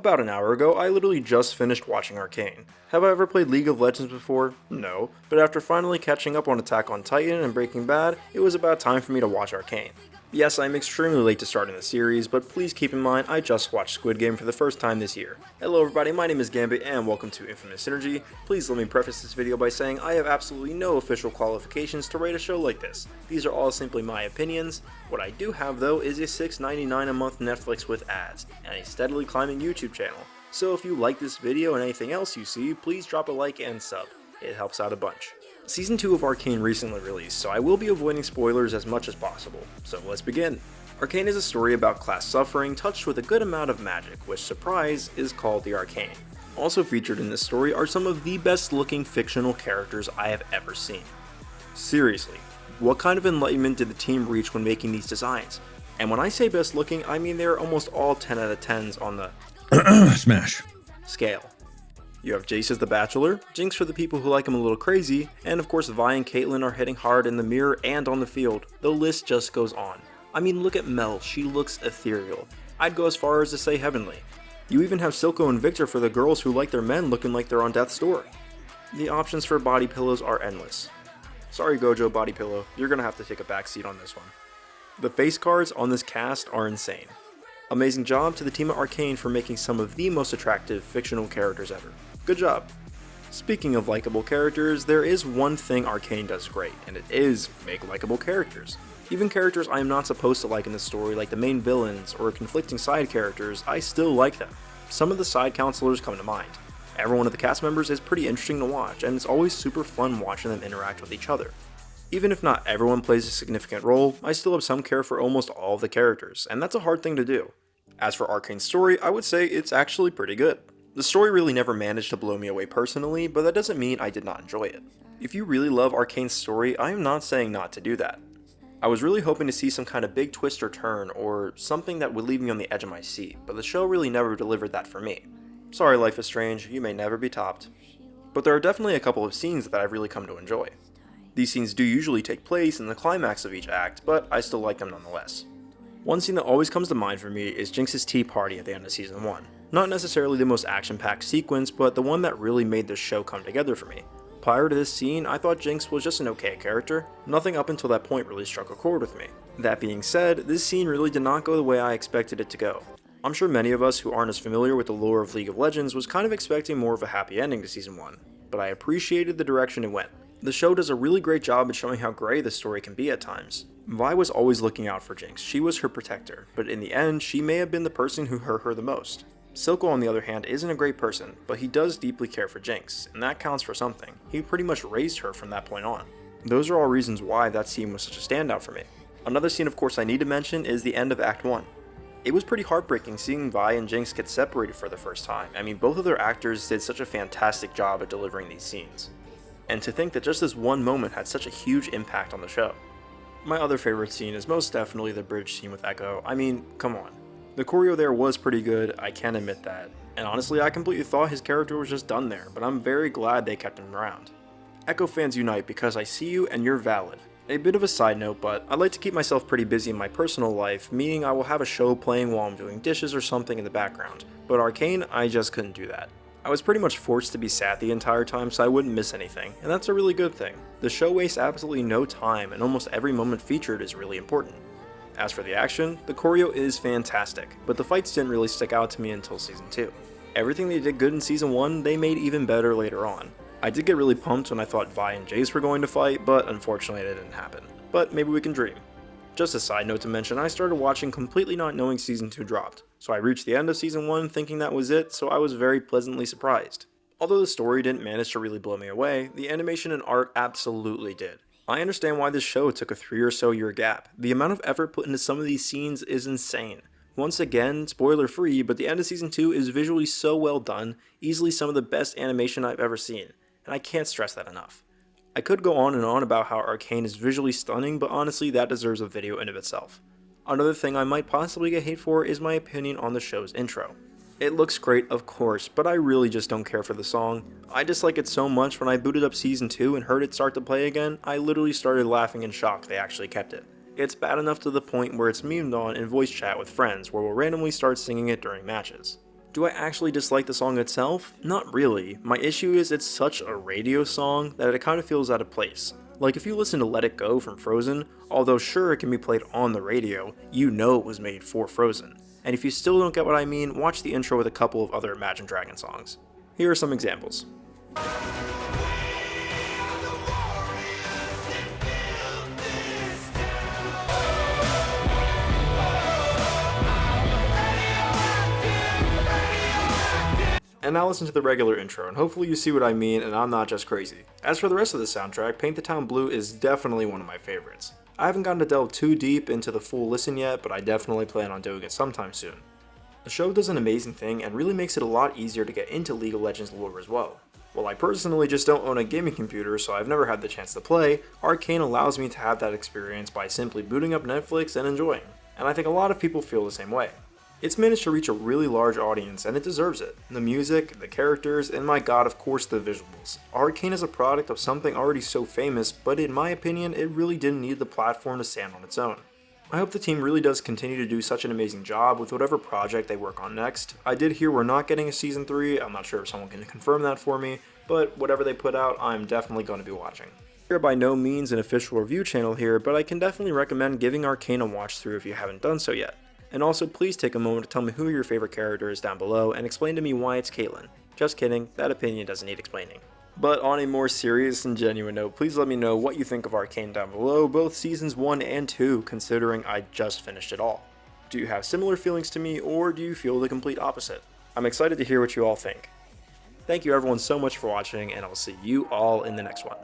About an hour ago, I literally just finished watching Arcane. Have I ever played League of Legends before? No, but after finally catching up on Attack on Titan and Breaking Bad, it was about time for me to watch Arcane. Yes, I'm extremely late to starting the series, but please keep in mind I just watched Squid Game for the first time this year. Hello everybody, my name is Gambit and welcome to Infamous Synergy. Please let me preface this video by saying I have absolutely no official qualifications to rate a show like this. These are all simply my opinions. What I do have though is a $6.99 a month Netflix with ads, and a steadily climbing YouTube channel. So if you like this video and anything else you see, please drop a like and sub. It helps out a bunch. Season 2 of Arcane recently released, so I will be avoiding spoilers as much as possible. So let's begin. Arcane is a story about class suffering touched with a good amount of magic, which, surprise, is called the Arcane. Also featured in this story are some of the best looking fictional characters I have ever seen. Seriously, what kind of enlightenment did the team reach when making these designs? And when I say best looking, I mean they're almost all 10 out of 10s on the Smash scale. You have Jace as the Bachelor, Jinx for the people who like him a little crazy, and of course Vi and Caitlyn are hitting hard in the mirror and on the field. The list just goes on. I mean, look at Mel, she looks ethereal. I'd go as far as to say heavenly. You even have Silco and Victor for the girls who like their men looking like they're on death's door. The options for body pillows are endless. Sorry Gojo Body Pillow, you're gonna have to take a backseat on this one. The face cards on this cast are insane. Amazing job to the team at Arcane for making some of the most attractive fictional characters ever. Good job. Speaking of likable characters, there is one thing Arcane does great, and it is make likable characters. Even characters I am not supposed to like in the story, like the main villains or conflicting side characters, I still like them. Some of the side counselors come to mind. Every one of the cast members is pretty interesting to watch, and it's always super fun watching them interact with each other. Even if not everyone plays a significant role, I still have some care for almost all of the characters, and that's a hard thing to do. As for Arcane's story, I would say it's actually pretty good. The story really never managed to blow me away personally, but that doesn't mean I did not enjoy it. If you really love Arcane's story, I am not saying not to do that. I was really hoping to see some kind of big twist or turn, or something that would leave me on the edge of my seat, but the show really never delivered that for me. Sorry Life is Strange, you may never be topped. But there are definitely a couple of scenes that I've really come to enjoy. These scenes do usually take place in the climax of each act, but I still like them nonetheless. One scene that always comes to mind for me is Jinx's tea party at the end of Season 1. Not necessarily the most action-packed sequence, but the one that really made this show come together for me. Prior to this scene, I thought Jinx was just an okay character. Nothing up until that point really struck a chord with me. That being said, this scene really did not go the way I expected it to go. I'm sure many of us who aren't as familiar with the lore of League of Legends was kind of expecting more of a happy ending to Season 1, but I appreciated the direction it went. The show does a really great job at showing how gray the story can be at times. Vi was always looking out for Jinx, she was her protector, but in the end, she may have been the person who hurt her the most. Silco on the other hand isn't a great person, but he does deeply care for Jinx, and that counts for something. He pretty much raised her from that point on. Those are all reasons why that scene was such a standout for me. Another scene of course I need to mention is the end of Act 1. It was pretty heartbreaking seeing Vi and Jinx get separated for the first time. I mean, both of their actors did such a fantastic job at delivering these scenes. And to think that just this one moment had such a huge impact on the show. My other favorite scene is most definitely the bridge scene with Echo. I mean, come on. The choreo there was pretty good, I can admit that. And honestly, I completely thought his character was just done there, but I'm very glad they kept him around. Echo fans unite because I see you and you're valid. A bit of a side note, but I like to keep myself pretty busy in my personal life, meaning I will have a show playing while I'm doing dishes or something in the background. But Arcane, I just couldn't do that. I was pretty much forced to be sad the entire time so I wouldn't miss anything, and that's a really good thing. The show wastes absolutely no time and almost every moment featured is really important. As for the action, the choreo is fantastic, but the fights didn't really stick out to me until Season 2. Everything they did good in Season 1, they made even better later on. I did get really pumped when I thought Vi and Jace were going to fight, but unfortunately it didn't happen. But maybe we can dream. Just a side note to mention, I started watching completely not knowing Season 2 dropped, so I reached the end of Season 1 thinking that was it, so I was very pleasantly surprised. Although the story didn't manage to really blow me away, the animation and art absolutely did. I understand why this show took a 3 or so year gap. The amount of effort put into some of these scenes is insane. Once again, spoiler free, but the end of Season 2 is visually so well done, easily some of the best animation I've ever seen, and I can't stress that enough. I could go on and on about how Arcane is visually stunning, but honestly that deserves a video in of itself. Another thing I might possibly get hate for is my opinion on the show's intro. It looks great, of course, but I really just don't care for the song. I dislike it so much when I booted up Season 2 and heard it start to play again, I literally started laughing in shock they actually kept it. It's bad enough to the point where it's memed on in voice chat with friends where we'll randomly start singing it during matches. Do I actually dislike the song itself? Not really. My issue is it's such a radio song that it kind of feels out of place. Like if you listen to Let It Go from Frozen, although sure it can be played on the radio, you know it was made for Frozen. And if you still don't get what I mean, watch the intro with a couple of other Imagine Dragons songs. Here are some examples. And now listen to the regular intro, and hopefully you see what I mean and I'm not just crazy. As for the rest of the soundtrack, Paint the Town Blue is definitely one of my favorites. I haven't gotten to delve too deep into the full listen yet, but I definitely plan on doing it sometime soon. The show does an amazing thing and really makes it a lot easier to get into League of Legends lore as well. While I personally just don't own a gaming computer, so I've never had the chance to play, Arcane allows me to have that experience by simply booting up Netflix and enjoying. And I think a lot of people feel the same way. It's managed to reach a really large audience, and it deserves it. The music, the characters, and my god, of course, the visuals. Arcane is a product of something already so famous, but in my opinion, it really didn't need the platform to stand on its own. I hope the team really does continue to do such an amazing job with whatever project they work on next. I did hear we're not getting a Season 3, I'm not sure if someone can confirm that for me, but whatever they put out, I'm definitely going to be watching. We are by no means an official review channel here, but I can definitely recommend giving Arcane a watch through if you haven't done so yet. And also, please take a moment to tell me who your favorite character is down below and explain to me why it's Caitlyn. Just kidding, that opinion doesn't need explaining. But on a more serious and genuine note, please let me know what you think of Arcane down below, both seasons 1 and 2, considering I just finished it all. Do you have similar feelings to me, or do you feel the complete opposite? I'm excited to hear what you all think. Thank you everyone so much for watching, and I'll see you all in the next one.